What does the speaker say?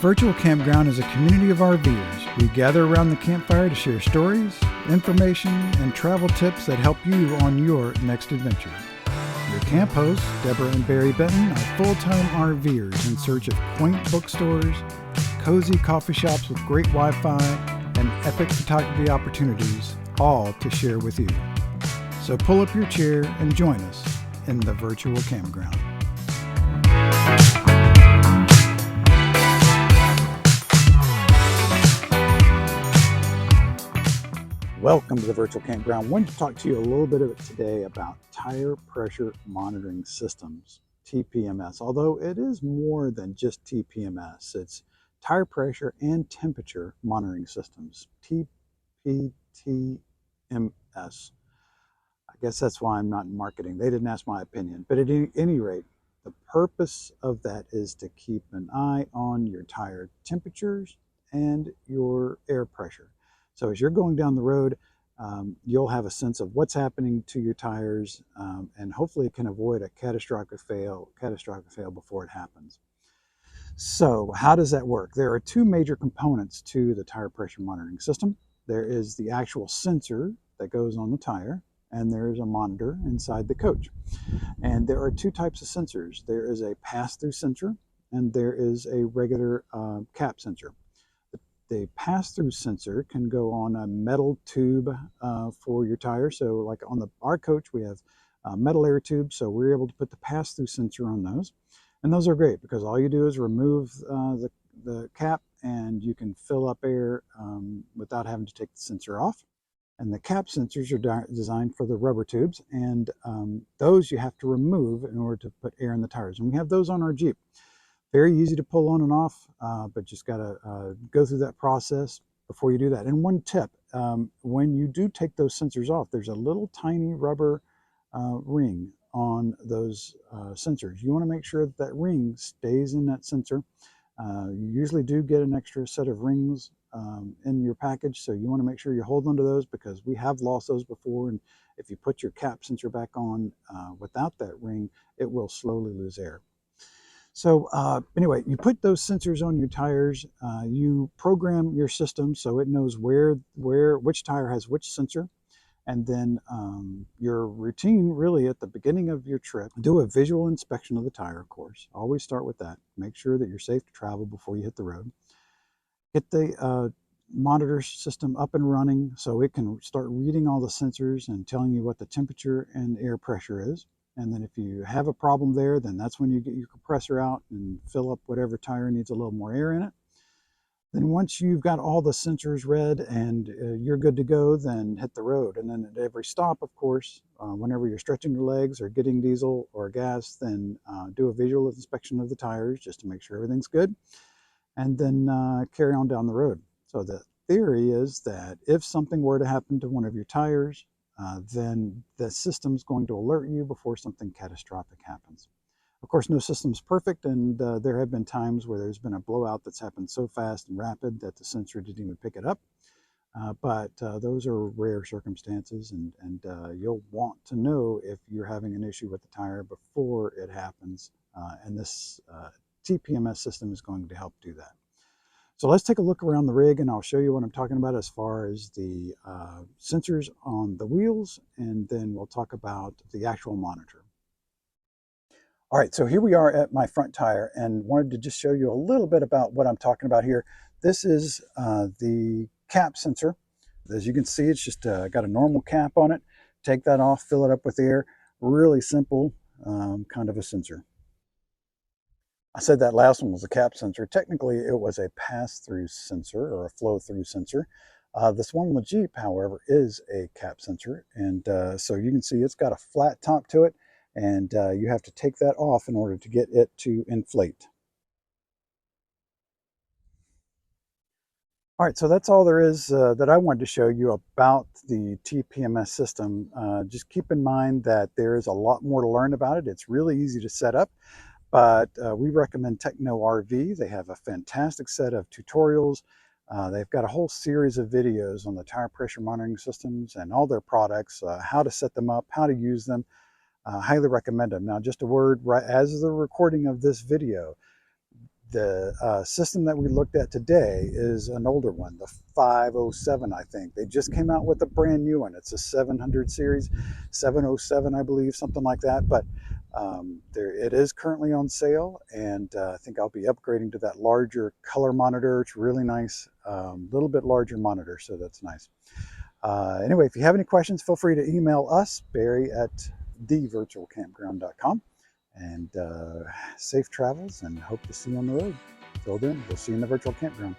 Virtual Campground is a community of RVers. We gather around the campfire to share stories, information, and travel tips that help you on your next adventure. Your camp hosts, Deborah and Barry Benton, are full-time RVers in search of quaint bookstores, cozy coffee shops with great Wi-Fi, and epic photography opportunities, all to share with you. So pull up your chair and join us in the Virtual Campground. Welcome to the Virtual Campground. I wanted to talk to you a little bit today about tire pressure monitoring systems, TPMS. Although it is more than just TPMS, it's tire pressure and temperature monitoring systems, TPMS. I guess that's why I'm not in marketing. They didn't ask my opinion. But at any rate, the purpose of that is to keep an eye on your tire temperatures and your air pressure. So as you're going down the road, you'll have a sense of what's happening to your tires, and hopefully it can avoid a catastrophic fail before it happens. So how does that work? There are two major components to the tire pressure monitoring system. There is the actual sensor that goes on the tire, and there is a monitor inside the coach. And there are two types of sensors. There is a pass-through sensor, and there is a regular cap sensor. The pass-through sensor can go on a metal tube for your tire. So like on our coach, we have metal air tubes, so we're able to put the pass-through sensor on those. And those are great because all you do is remove the cap and you can fill up air without having to take the sensor off. And the cap sensors are designed for the rubber tubes, and those you have to remove in order to put air in the tires. And we have those on our Jeep. Very easy to pull on and off, but just got to go through that process before you do that. And one tip, when you do take those sensors off, there's a little tiny rubber ring on those sensors. You want to make sure that that ring stays in that sensor. You usually do get an extra set of rings in your package, so you want to make sure you hold onto those because we have lost those before, and if you put your cap sensor back on without that ring, it will slowly lose air. So anyway, you put those sensors on your tires, you program your system so it knows which tire has which sensor, and then your routine really at the beginning of your trip, do a visual inspection of the tire, of course. Always start with that. Make sure that you're safe to travel before you hit the road. Get the monitor system up and running so it can start reading all the sensors and telling you what the temperature and air pressure is. And then if you have a problem there, then that's when you get your compressor out and fill up whatever tire needs a little more air in it. Then once you've got all the sensors read and you're good to go, then hit the road. And then at every stop, of course, whenever you're stretching your legs or getting diesel or gas, then do a visual inspection of the tires just to make sure everything's good. And then carry on down the road. So the theory is that if something were to happen to one of your tires, then the system's going to alert you before something catastrophic happens. Of course, no system's perfect, and there have been times where there's been a blowout that's happened so fast and rapid that the sensor didn't even pick it up. But those are rare circumstances, and you'll want to know if you're having an issue with the tire before it happens, and this TPMS system is going to help do that. So let's take a look around the rig and I'll show you what I'm talking about as far as the sensors on the wheels, and then we'll talk about the actual monitor. All right, so here we are at my front tire and wanted to just show you a little bit about what I'm talking about here. This is the cap sensor. As you can see, it's just got a normal cap on it. Take that off, fill it up with air. Really simple kind of a sensor. I said that last one was a cap sensor. Technically, it was a pass-through sensor or a flow-through sensor. This one on the Jeep, however, is a cap sensor. And so you can see it's got a flat top to it, and you have to take that off in order to get it to inflate. All right, so that's all there is that I wanted to show you about the TPMS system. Just keep in mind that there is a lot more to learn about it. It's really easy to set up. But we recommend Techno RV. They have a fantastic set of tutorials. They've got a whole series of videos on the tire pressure monitoring systems and all their products, how to set them up, how to use them. Highly recommend them. Now, just a word, right as the recording of this video, The system that we looked at today is an older one, the 507, I think. They just came out with a brand new one. It's a 700 series, 707, I believe, something like that. But it is currently on sale, and I think I'll be upgrading to that larger color monitor. It's really nice, little bit larger monitor, so that's nice. Anyway, if you have any questions, feel free to email us, Barry at thevirtualcampground.com. And safe travels, and hope to see you on the road. Till then, we'll see you in the virtual campground.